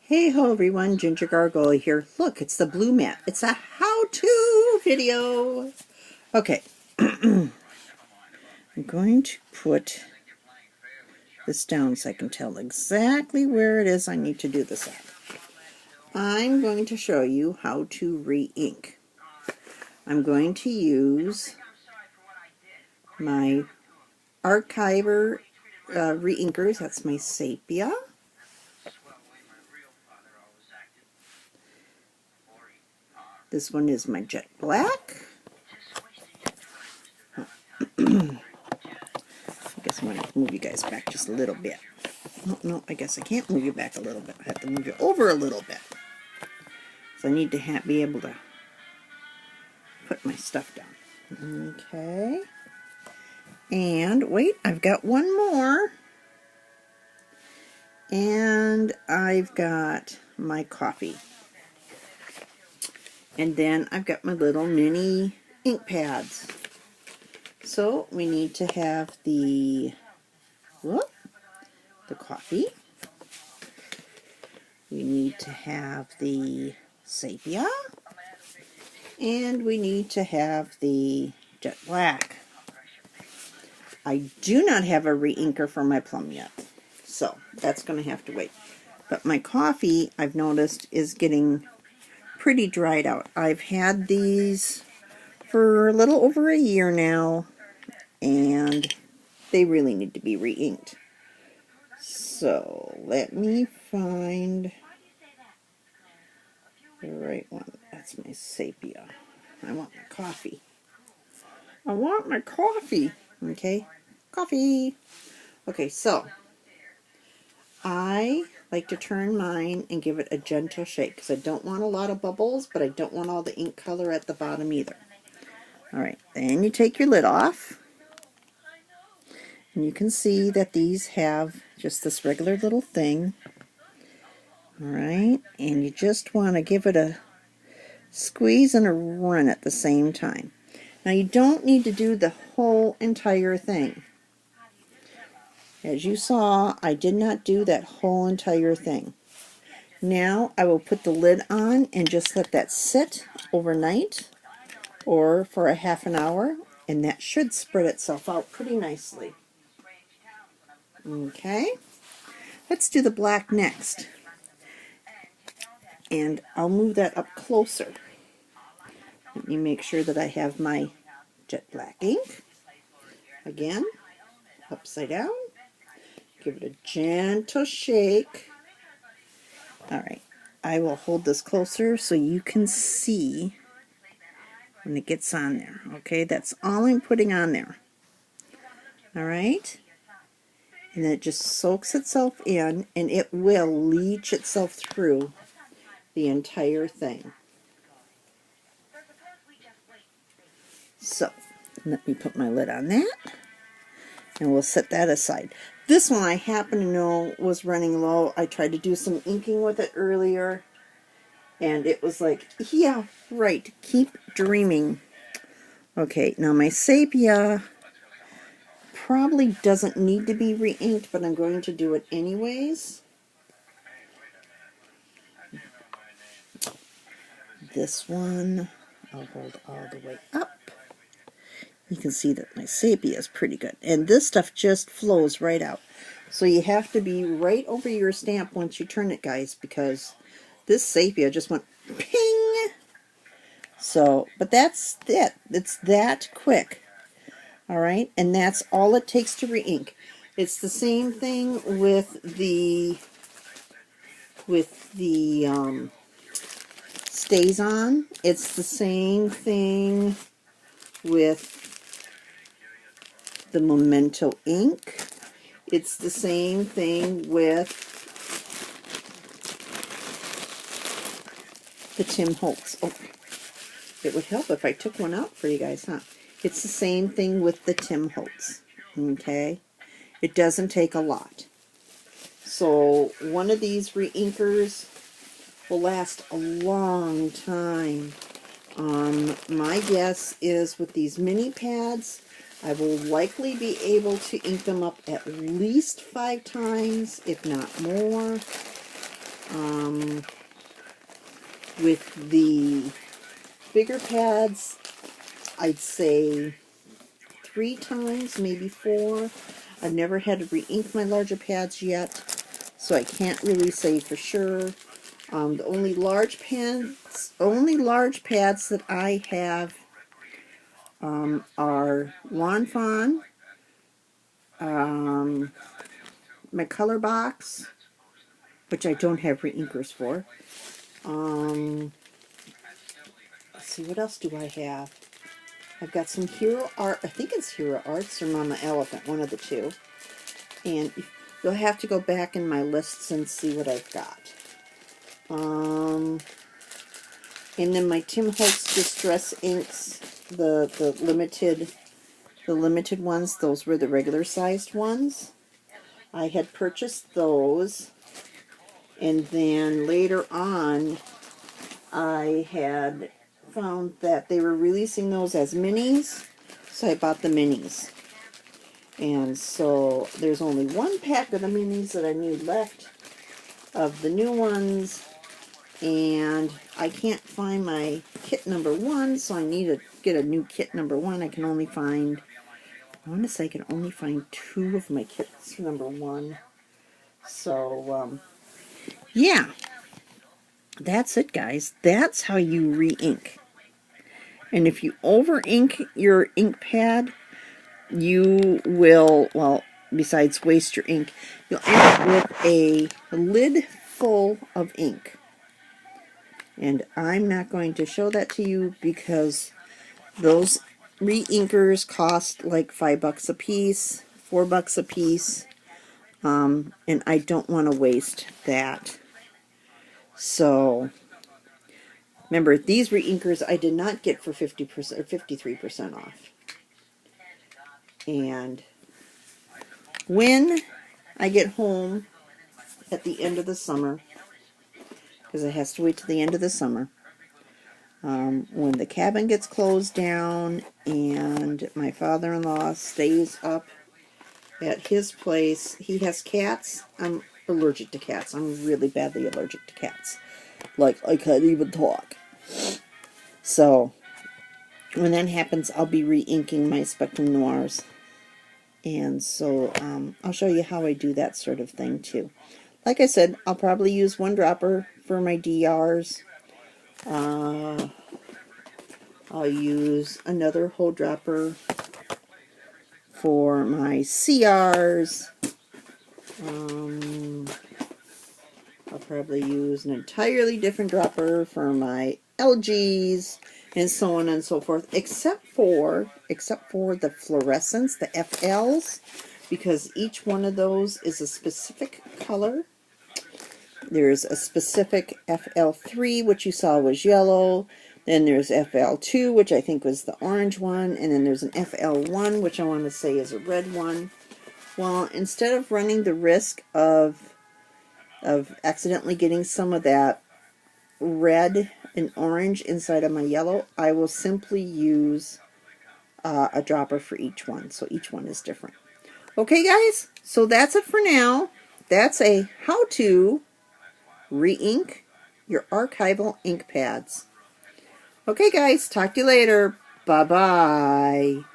Hey ho everyone, Ginger Gargoyle here. Look, it's the blue mat. It's a how-to video. Okay, I'm going to put this down so I can tell exactly where it is I need to do this at. I'm going to show you how to re-ink. I'm going to use my aAchival re-inkers. That's my sepia. This one is my jet black. I guess I'm going to move you guys back just a little bit. No, I guess I can't move you back a little bit. I have to move you over a little bit. So I need to be able to put my stuff down. Okay. And wait, I've got one more. And I've got my coffee. And then I've got my little mini ink pads. So we need to have the coffee. We need to have the sepia. And we need to have the jet black. I do not have a re-inker for my plum yet. So that's going to have to wait. But my coffee, I've noticed, is getting pretty dried out. I've had these for a little over a year now, and they really need to be re-inked. So let me find the right one. That's my sepia. I want my coffee. I want my coffee. Okay, coffee. Okay, so I like to turn mine and give it a gentle shake because I don't want a lot of bubbles, but I don't want all the ink color at the bottom either. Alright, then you take your lid off, and you can see that these have just this regular little thing. Alright, and you just want to give it a squeeze and a run at the same time. Now you don't need to do the whole entire thing. As you saw, I did not do that whole entire thing. Now I will put the lid on and just let that sit overnight or for a half an hour, and that should spread itself out pretty nicely. Okay, let's do the black next. And I'll move that up closer. Let me make sure that I have my jet black ink. Again, upside down. Give it a gentle shake. Alright, I will hold this closer so you can see when it gets on there. Okay, that's all I'm putting on there. Alright, and then it just soaks itself in, and it will leach itself through the entire thing. So, let me put my lid on that, and we'll set that aside. This one I happen to know was running low. I tried to do some inking with it earlier, and it was like, yeah, right, keep dreaming. Okay, now my sepia probably doesn't need to be re-inked, but I'm going to do it anyways. This one, I'll hold all the way up. You can see that my sepia is pretty good. And this stuff just flows right out. So you have to be right over your stamp once you turn it, guys, because this sepia just went ping. So, but that's it. It's that quick. Alright, and that's all it takes to re-ink. It's the same thing with the stays on. It's the same thing with the Memento ink. It's the same thing with the Tim Holtz. Oh, it would help if I took one out for you guys, huh? It's the same thing with the Tim Holtz. Okay? It doesn't take a lot. So one of these re-inkers will last a long time. My guess is with these mini pads, I will likely be able to ink them up at least 5 times, if not more. With the bigger pads, I'd say 3 times, maybe 4. I've never had to re-ink my larger pads yet, so I can't really say for sure. The only large pads that I have are Lawn Fawn, my color box, which I don't have re-inkers for. Let's see, what else do I have? I've got some Hero Art, I think it's Hero Arts or Mama Elephant, one of the two. And you'll have to go back in my lists and see what I've got. And then my Tim Holtz Distress inks, the limited ones, those were the regular sized ones. I had purchased those, and then later on I had found that they were releasing those as minis, so I bought the minis. And so there's only 1 pack of the minis that I need left of the new ones, and I can't find my kit number 1, so I need to get a new kit number 1. I can only find, I want to say I can only find 2 of my kits number 1. So, yeah, that's it, guys. That's how you re-ink. And if you over-ink your ink pad, you will, well, besides waste your ink, you'll end up with a lid full of ink. And I'm not going to show that to you because those re-inkers cost like $5 a piece, $4 a piece, and I don't want to waste that. So remember, these re-inkers I did not get for 50% or 53% off. And when I get home at the end of the summer, because it has to wait till the end of the summer, when the cabin gets closed down and my father-in-law stays up at his place, he has cats. I'm allergic to cats. I'm really badly allergic to cats. Like, I can't even talk. So, when that happens, I'll be re-inking my Spectrum Noirs. And so, I'll show you how I do that sort of thing, too. Like I said, I'll probably use 1 dropper for my DRs. I'll use another whole dropper for my CRs. I'll probably use an entirely different dropper for my LGs, and so on and so forth, except for the fluorescents, the FLs, because each one of those is a specific color. There's a specific FL3, which you saw was yellow. Then there's FL2, which I think was the orange one. And then there's an FL1, which I want to say is a red one. Well, instead of running the risk of accidentally getting some of that red and orange inside of my yellow, I will simply use a dropper for each one. So each one is different. Okay, guys, so that's it for now. That's a how-to re-ink your aAchival ink pads. Okay, guys, talk to you later. Bye-bye.